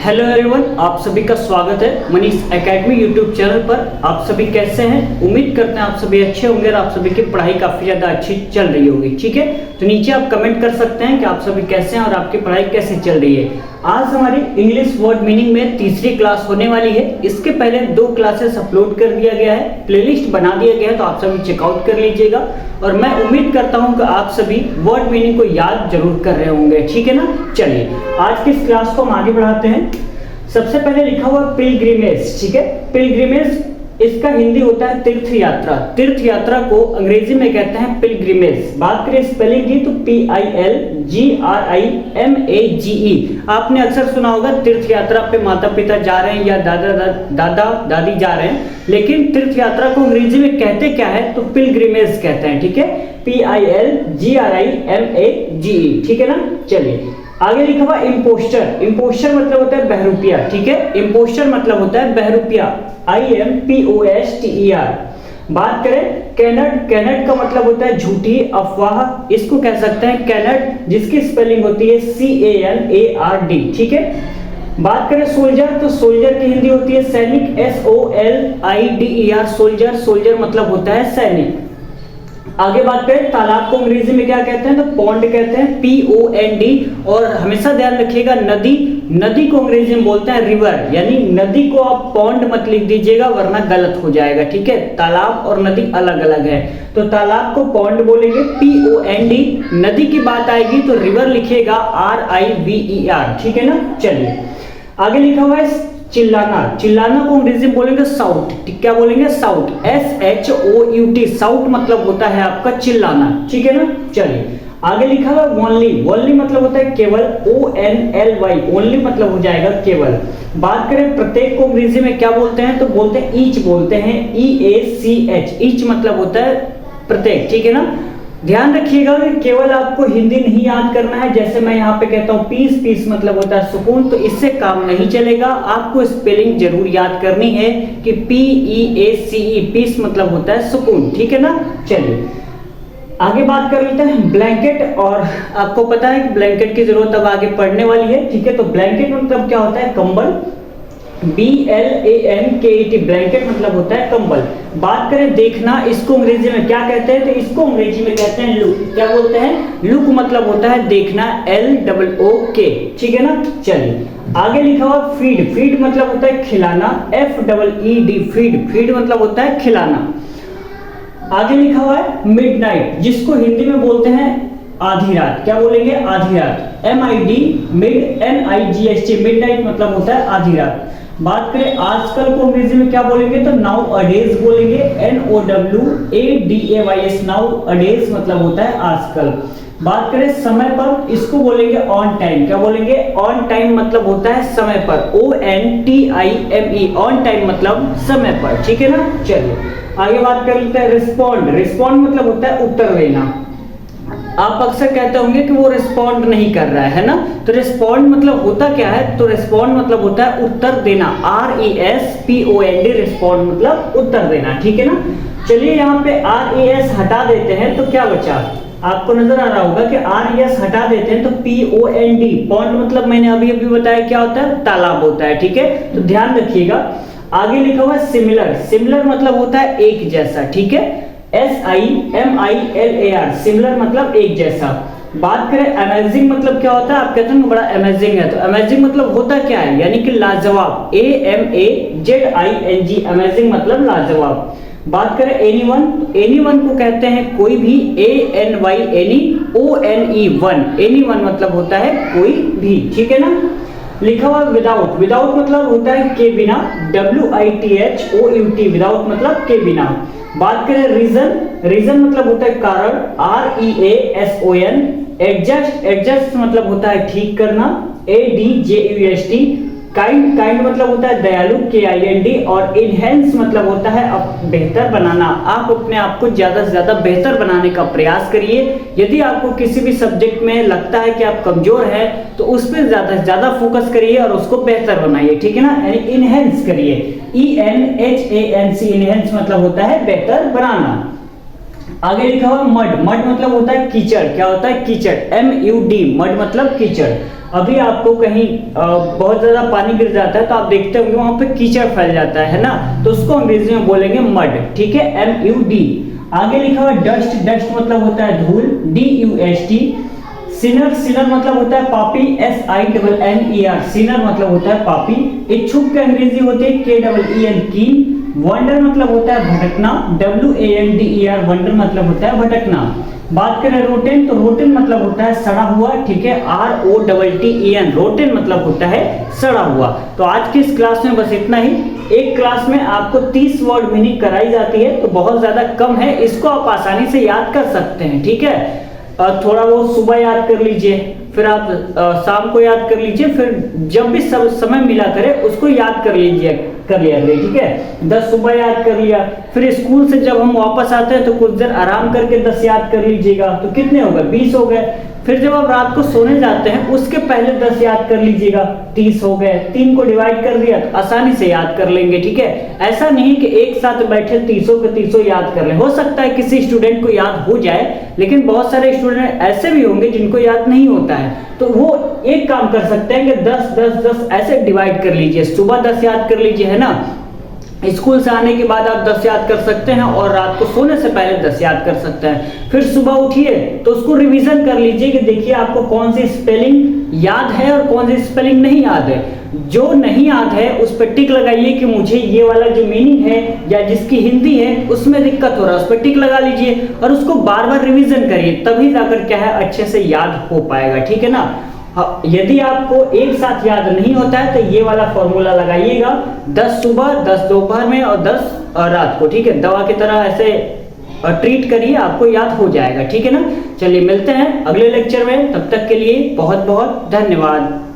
Hello everyone, आप सभी का स्वागत है मनीष एकेडमी यूट्यूब चैनल पर। आप सभी कैसे हैं? उम्मीद करते हैं आप सभी अच्छे होंगे और आप सभी की पढ़ाई काफ़ी ज़्यादा अच्छी चल रही होगी। ठीक है, तो नीचे आप कमेंट कर सकते हैं कि आप सभी कैसे हैं और आपकी पढ़ाई कैसे चल रही है। आज हमारी इंग्लिश वर्ड मीनिंग में तीसरी क्लास होने वाली है। इसके पहले 2 क्लासेस अपलोड कर दिया गया है, प्लेलिस्ट बना दिया गया है, तो आप सभी चेकआउट कर लीजिएगा। और मैं उम्मीद करता हूं कि आप सभी वर्ड मीनिंग को याद जरूर कर रहे होंगे। ठीक है ना, चलिए आज की इस क्लास को हम आगे बढ़ाते हैं। सबसे पहले लिखा हुआ पिलग्रिमेज। ठीक है, पिलग्रिमेज इसका हिंदी होता है तीर्थ यात्रा। तीर्थ यात्रा को अंग्रेजी में कहते हैं पिलग्रिमेज। बात करें स्पेलिंग की तो PILGRIMAGE। आपने अक्सर सुना होगा तीर्थ यात्रा पे माता पिता जा रहे हैं या दादा दादी जा रहे हैं, लेकिन तीर्थ यात्रा को अंग्रेजी में कहते क्या है तो पिलग्रिमेज कहते हैं। ठीक है, PILGRIMAGE। ठीक है ना, चलिए आगे लिखा हुआ इम्पोस्टर। इम्पोस्टर मतलब होता है बहरूपिया। ठीक है, इम्पोस्टर मतलब होता है बहरूपिया, IMPOSTER। बात करें कैनड। कैनड का मतलब होता है झूठी, अफवाह, इसको कह सकते हैं कैनड, जिसकी स्पेलिंग होती है CANARD। ठीक है, बात करें सोल्जर तो सोल्जर की हिंदी होती है सैनिक, SOLIDER। सोल्जर, सोल्जर मतलब होता है सैनिक। आगे बात करें तालाब को अंग्रेजी में क्या कहते हैं तो पॉन्ड कहते हैं, POND। और हमेशा ध्यान रखिएगा नदी, नदी को अंग्रेजी में बोलते हैं रिवर, यानी नदी को आप पॉन्ड मत लिख दीजिएगा वरना गलत हो जाएगा। ठीक है, तालाब और नदी अलग अलग है, तो तालाब को पॉन्ड बोलेंगे POND। नदी की बात आएगी तो रिवर लिखिएगा RIVER। ठीक है ना, चलिए आगे लिखा हुआ है चिल्लाना। चिल्लाना को अंग्रेजी में बोलेंगे साउट। क्या बोलेंगे? साउट, SHOUT। साउट मतलब होता है आपका चिल्लाना। ठीक है ना, चलिए आगे लिखा हुआ ओनली। ओनली मतलब होता है केवल, ONLY। ओनली मतलब हो जाएगा केवल। बात करें प्रत्येक को अंग्रेजी में क्या बोलते हैं तो बोलते हैं ईच, बोलते हैं EACH। ईच मतलब होता है प्रत्येक। ठीक है ना, ध्यान रखिएगा कि केवल आपको हिंदी नहीं याद करना है। जैसे मैं यहाँ पे कहता हूँ पीस, पीस मतलब होता है सुकून, तो इससे काम नहीं चलेगा। आपको स्पेलिंग जरूर याद करनी है कि PEACE, पीस मतलब होता है सुकून। ठीक है ना, चलिए आगे बात कर लेते हैं ब्लैंकेट। और आपको पता है कि ब्लैंकेट की जरूरत अब आगे पड़ने वाली है। ठीक है, तो ब्लैंकेट मतलब क्या होता है? कंबल, BLANKET। ब्लैंकेट मतलब होता है कंबल। बात करें देखना, इसको अंग्रेजी में क्या कहते हैं तो इसको अंग्रेजी में कहते हैं लुक। क्या बोलते हैं? लुक मतलब होता है देखना, LOOK। ठीक है ना, चलिए आगे लिखा हुआ फीड। फीड मतलब होता है खिलाना, FEED। फीड, फीड मतलब होता है खिलाना। आगे लिखा हुआ है मिडनाइट, जिसको हिंदी में बोलते हैं आधी रात। क्या बोलेंगे? आधी रात, MID, मिड NIGHT। मिडनाइट मतलब होता है आधी रात। बात करें आजकल को अंग्रेजी में क्या बोलेंगे तो नाउ अडेज बोलेंगे, NOWADAYS। नाउ अडेज मतलब होता है आजकल। बात करें समय पर, इसको बोलेंगे ऑन टाइम। क्या बोलेंगे? ऑन टाइम मतलब होता है समय पर, ONTIME। ऑन टाइम मतलब समय पर। ठीक है ना, चलिए आगे बात कर लेते हैं रिस्पॉन्ड। रिस्पॉन्ड मतलब होता है उत्तर देना। आप अक्सर कहते होंगे कि वो रिस्पॉन्ड नहीं कर रहा है ना, तो रिस्पॉन्ड मतलब होता क्या है तो रिस्पॉन्ड मतलब होता है उत्तर देना, RESPOND। रिस्पॉन्ड मतलब उत्तर देना। ठीक है ना, चलिए यहाँ पे RES हटा देते हैं तो क्या बचा? आपको नजर आ रहा होगा कि RES हटा देते हैं तो POND। पॉन्ड मतलब मैंने अभी अभी बताया क्या होता है? तालाब होता है। ठीक है, तो ध्यान रखिएगा। आगे लिखा हुआ है सिमिलर। सिमिलर मतलब होता है एक जैसा। ठीक है, SIMILAR। सिमिलर मतलब एक जैसा। बात करें अमेजिंग मतलब क्या होता है? आप कहते हैं बड़ा अमेजिंग है, तो अमेजिंग मतलब होता क्या है? यानी कि लाजवाब, AMAZING। अमेजिंग मतलब लाजवाब। बात करें एनीवन, एनीवन को कहते हैं कोई भी, ANYONE। एनीवन मतलब होता है कोई भी। ठीक है ना, लिखा हुआ विदाउट। विदाउट मतलब होता है के बिना, WITHOUT। विदाउट मतलब के बिना। बात करें रीजन। रीजन मतलब होता है कारण, REASON। एडजस्ट, एडजस्ट मतलब होता है ठीक करना, ADJUST। काइंड, काइंड मतलब होता है दयालु, KIND। और इनहेंस मतलब होता है बेहतर बनाना। आप अपने आप को ज्यादा से ज्यादा बेहतर बनाने का प्रयास करिए। यदि आपको किसी भी सब्जेक्ट में लगता है कि आप कमजोर है तो उस पर ज्यादा से ज्यादा फोकस करिए और उसको बेहतर बनाइए। ठीक है ना, यानी इनहेंस करिए, ENHANC। इनहेंस मतलब होता है बेहतर बनाना। आगे लिखा हुआ मड। मड मतलब होता है कीचड़। क्या होता है? कीचड़, MUD। मड मतलब कीचड़। अभी आपको कहीं बहुत ज्यादा पानी गिर जाता है तो आप देखते होंगे वहां पे कीचड़ फैल जाता है ना, तो उसको अंग्रेजी में बोलेंगे मड, ठीक है, MUD। आगे लिखा हुआ डस्ट, डस्ट मतलब होता है धूल, DUST। सिनर, सिनर मतलब होता है पापी, SINNER, सिनर मतलब होता है पापी। इच्छुक की अंग्रेजी होती है KEEN, कीन। वंडर मतलब होता है भटकना, WANDER, वंडर मतलब होता है भटकना। बात करें रोटेन, तो रोटेन मतलब होता है सड़ा हुआ, ठीक है, ROTTEN, रोटेन मतलब होता है सड़ा हुआ। तो आज की इस क्लास में बस इतना ही। एक क्लास में आपको 30 वर्ड मीनिंग कराई जाती है, तो बहुत ज्यादा कम है, इसको आप आसानी से याद कर सकते हैं, ठीक है। थोड़ा वो सुबह याद कर लीजिए, फिर आप शाम को याद कर लीजिए, फिर जब भी सब समय मिला करे उसको याद कर लीजिए, कर लिया करिए, ठीक है। 10 सुबह याद कर लिया, फिर स्कूल से जब हम वापस आते हैं तो कुछ देर आराम करके 10 याद कर लीजिएगा, तो कितने हो गए, 20 हो गए। फिर जब आप रात को सोने जाते हैं उसके पहले 10 याद कर लीजिएगा, 30 हो गए। 3 को डिवाइड कर दिया तो आसानी से याद कर लेंगे, ठीक है। ऐसा नहीं कि एक साथ बैठे 30 के 30 याद कर ले, हो सकता है किसी स्टूडेंट को याद हो जाए, लेकिन बहुत सारे स्टूडेंट ऐसे भी होंगे जिनको याद नहीं होता है, तो वो एक काम कर सकते हैं कि 10 10 10 ऐसे डिवाइड कर लीजिए। सुबह 10 याद कर लीजिए, है ना, स्कूल से आने के बाद आप 10 याद कर सकते हैं, और रात को सोने से पहले 10 याद कर सकते हैं। फिर सुबह उठिए तो उसको रिवीजन कर लीजिए कि देखिए आपको कौन सी स्पेलिंग याद है और कौन सी स्पेलिंग नहीं याद है। जो नहीं याद है उस पर टिक लगाइए कि मुझे ये वाला जो मीनिंग है या जिसकी हिंदी है उसमें दिक्कत हो रहा है, उस पर टिक लगा लीजिए और उसको बार बार रिवीजन करिए, तभी जाकर क्या है अच्छे से याद हो पाएगा, ठीक है ना। यदि आपको एक साथ याद नहीं होता है तो ये वाला फॉर्मूला लगाइएगा, 10 सुबह, 10 दोपहर में और 10 रात को, ठीक है। दवा की तरह ऐसे ट्रीट करिए, आपको याद हो जाएगा, ठीक है ना। चलिए मिलते हैं अगले लेक्चर में, तब तक के लिए बहुत बहुत धन्यवाद।